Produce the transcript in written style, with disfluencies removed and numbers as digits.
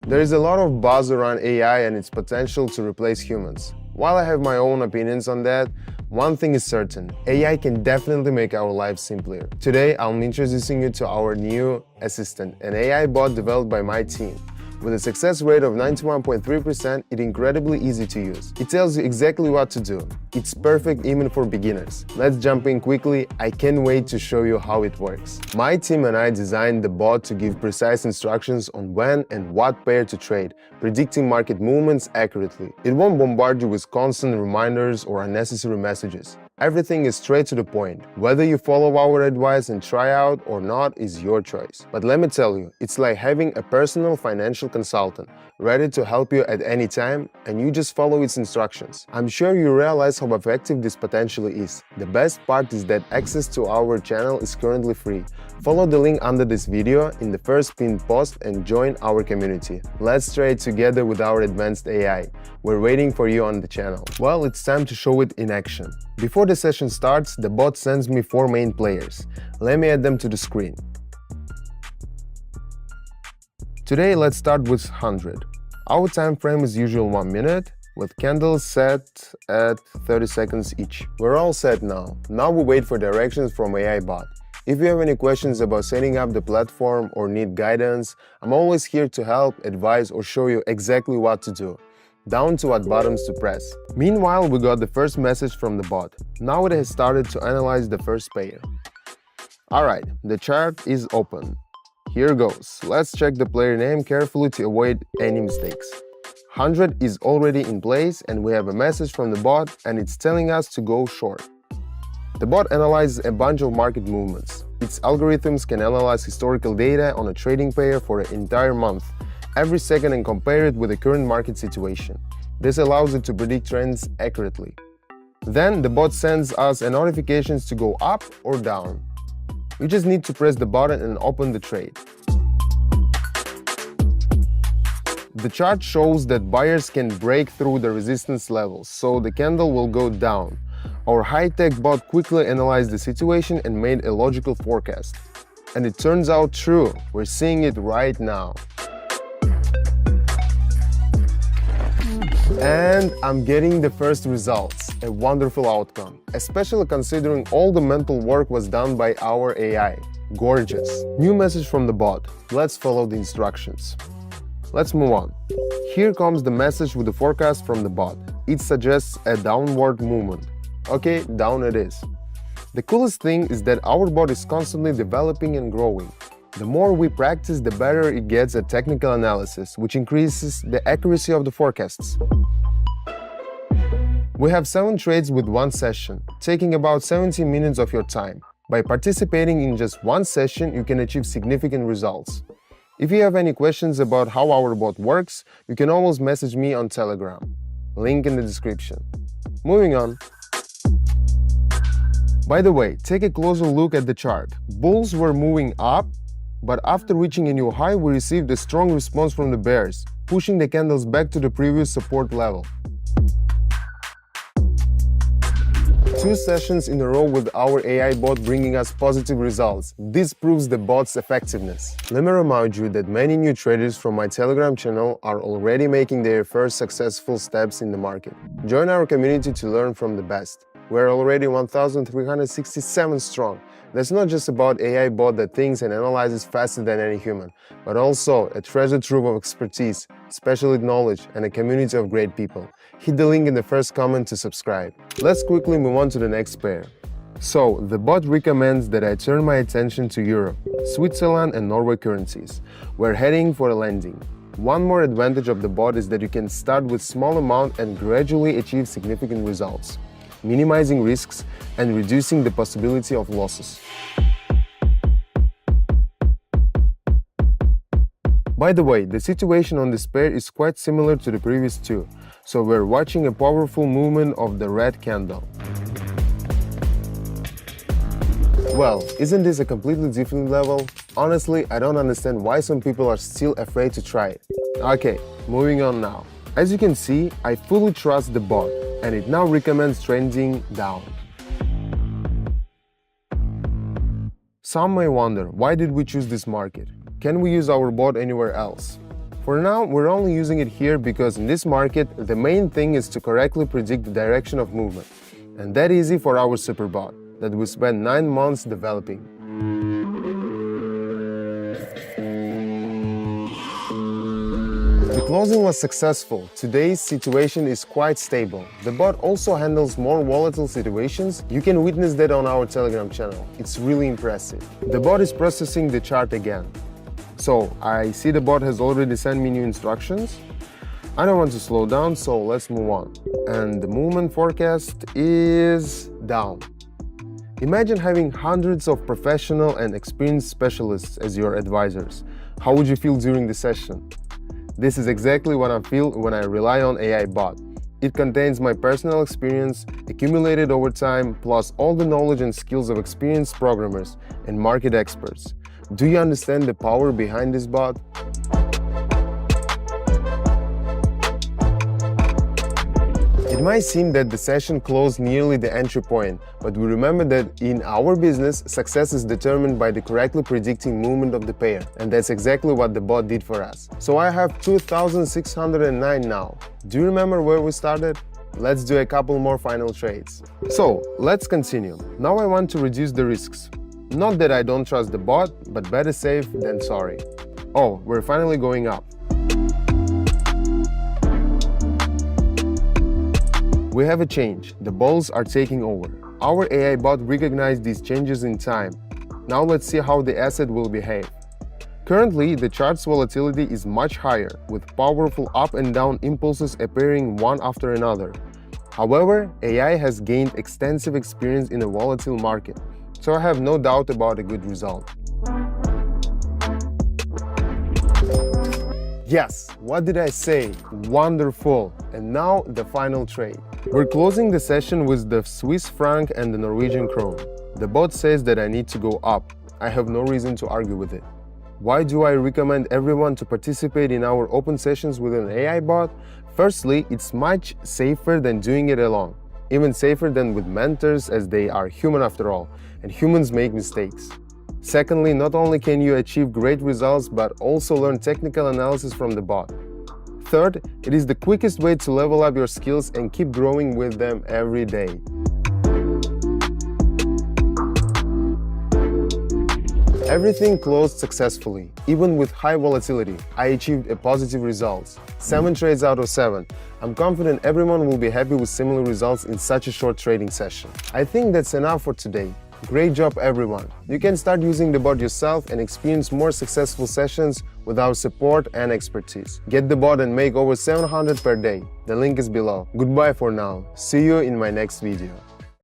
There is a lot of buzz around AI and its potential to replace humans. While I have my own opinions on that, one thing is certain, AI can definitely make our lives simpler. Today, I'm introducing you to our new assistant, an AI bot developed by my team. With a success rate of 91.3%, it's incredibly easy to use. It tells you exactly what to do. It's perfect even for beginners. Let's jump in quickly. I can't wait to show you how it works. My team and I designed the bot to give precise instructions on when and what pair to trade, predicting market movements accurately. It won't bombard you with constant reminders or unnecessary messages. Everything is straight to the point. Whether you follow our advice and try out or not is your choice. But let me tell you, it's like having a personal financial consultant, ready to help you at any time, and you just follow its instructions. I'm sure you realize how effective this potentially is. The best part is that access to our channel is currently free. Follow the link under this video in the first pinned post and join our community. Let's trade together with our advanced AI. We're waiting for you on the channel. Well, it's time to show it in action. Before the session starts, the bot sends me 4 main players. Let me add them to the screen. Today, let's start with 100. Our time frame is usual 1 minute, with candles set at 30 seconds each. We're all set now. Now we wait for directions from AI bot. If you have any questions about setting up the platform or need guidance, I'm always here to help, advise, or show you exactly what to do, down to what buttons to press. Meanwhile, we got the first message from the bot. Now it has started to analyze the first pair. Alright, the chart is open. Here goes. Let's check the player name carefully to avoid any mistakes. 100 is already in place and we have a message from the bot and it's telling us to go short. The bot analyzes a bunch of market movements. Its algorithms can analyze historical data on a trading pair for an entire month, every second, and compare it with the current market situation. This allows it to predict trends accurately. Then the bot sends us a notifications to go up or down. You just need to press the button and open the trade. The chart shows that buyers can break through the resistance levels, so the candle will go down. Our high-tech bot quickly analyzed the situation and made a logical forecast. And it turns out true. We're seeing it right now. And I'm getting the first results. A wonderful outcome, especially considering all the mental work was done by our AI. Gorgeous. New message from the bot. Let's follow the instructions. Let's move on. Here comes the message with the forecast from the bot. It suggests a downward movement. Okay, down it is. The coolest thing is that our bot is constantly developing and growing. The more we practice, the better it gets at technical analysis, which increases the accuracy of the forecasts. We have 7 trades with 1 session, taking about 17 minutes of your time. By participating in just 1 session, you can achieve significant results. If you have any questions about how our bot works, you can always message me on Telegram. Link in the description. Moving on. By the way, take a closer look at the chart. Bulls were moving up, but after reaching a new high, we received a strong response from the bears, pushing the candles back to the previous support level. 2 sessions in a row with our AI bot bringing us positive results. This proves the bot's effectiveness. Let me remind you that many new traders from my Telegram channel are already making their first successful steps in the market. Join our community to learn from the best. We're already 1,367 strong. That's not just about AI bot that thinks and analyzes faster than any human, but also a treasure trove of expertise, specialist knowledge, and a community of great people. Hit the link in the first comment to subscribe. Let's quickly move on to the next pair. So, the bot recommends that I turn my attention to Europe, Switzerland, and Norway currencies. We're heading for a landing. One more advantage of the bot is that you can start with small amount and gradually achieve significant results, minimizing risks and reducing the possibility of losses. By the way, the situation on this pair is quite similar to the previous 2, so we're watching a powerful movement of the red candle. Well, isn't this a completely different level? Honestly, I don't understand why some people are still afraid to try it. Okay, moving on now. As you can see, I fully trust the bot, and it now recommends trending down. Some may wonder, why did we choose this market? Can we use our bot anywhere else? For now, we're only using it here because in this market, the main thing is to correctly predict the direction of movement. And that easy for our Superbot that we spent 9 months developing. The closing was successful. Today's situation is quite stable. The bot also handles more volatile situations. You can witness that on our Telegram channel. It's really impressive. The bot is processing the chart again. So, I see the bot has already sent me new instructions. I don't want to slow down, so let's move on. And the movement forecast is down. Imagine having hundreds of professional and experienced specialists as your advisors. How would you feel during the session? This is exactly what I feel when I rely on AI bot. It contains my personal experience, accumulated over time, plus all the knowledge and skills of experienced programmers and market experts. Do you understand the power behind this bot? It might seem that the session closed nearly the entry point, but we remember that in our business, success is determined by the correctly predicting movement of the pair, and that's exactly what the bot did for us. So I have 2,609 now. Do you remember where we started? Let's do a couple more final trades. So, let's continue. Now I want to reduce the risks. Not that I don't trust the bot, but better safe than sorry. Oh, we're finally going up. We have a change. The balls are taking over. Our AI bot recognized these changes in time. Now let's see how the asset will behave. Currently, the chart's volatility is much higher, with powerful up and down impulses appearing one after another. However, AI has gained extensive experience in a volatile market, so I have no doubt about a good result. Yes, what did I say? Wonderful! And now the final trade. We're closing the session with the Swiss franc and the Norwegian krone. The bot says that I need to go up. I have no reason to argue with it. Why do I recommend everyone to participate in our open sessions with an AI bot? Firstly, it's much safer than doing it alone. Even safer than with mentors, as they are human after all, and humans make mistakes. Secondly, not only can you achieve great results, but also learn technical analysis from the bot. Third, it is the quickest way to level up your skills and keep growing with them every day. Everything closed successfully. Even with high volatility, I achieved a positive results. 7 trades out of 7. I'm confident everyone will be happy with similar results in such a short trading session. I think that's enough for today. Great job everyone! You can start using the bot yourself and experience more successful sessions with our support and expertise. Get the bot and make over 700 per day. The link is below. Goodbye for now. See you in my next video.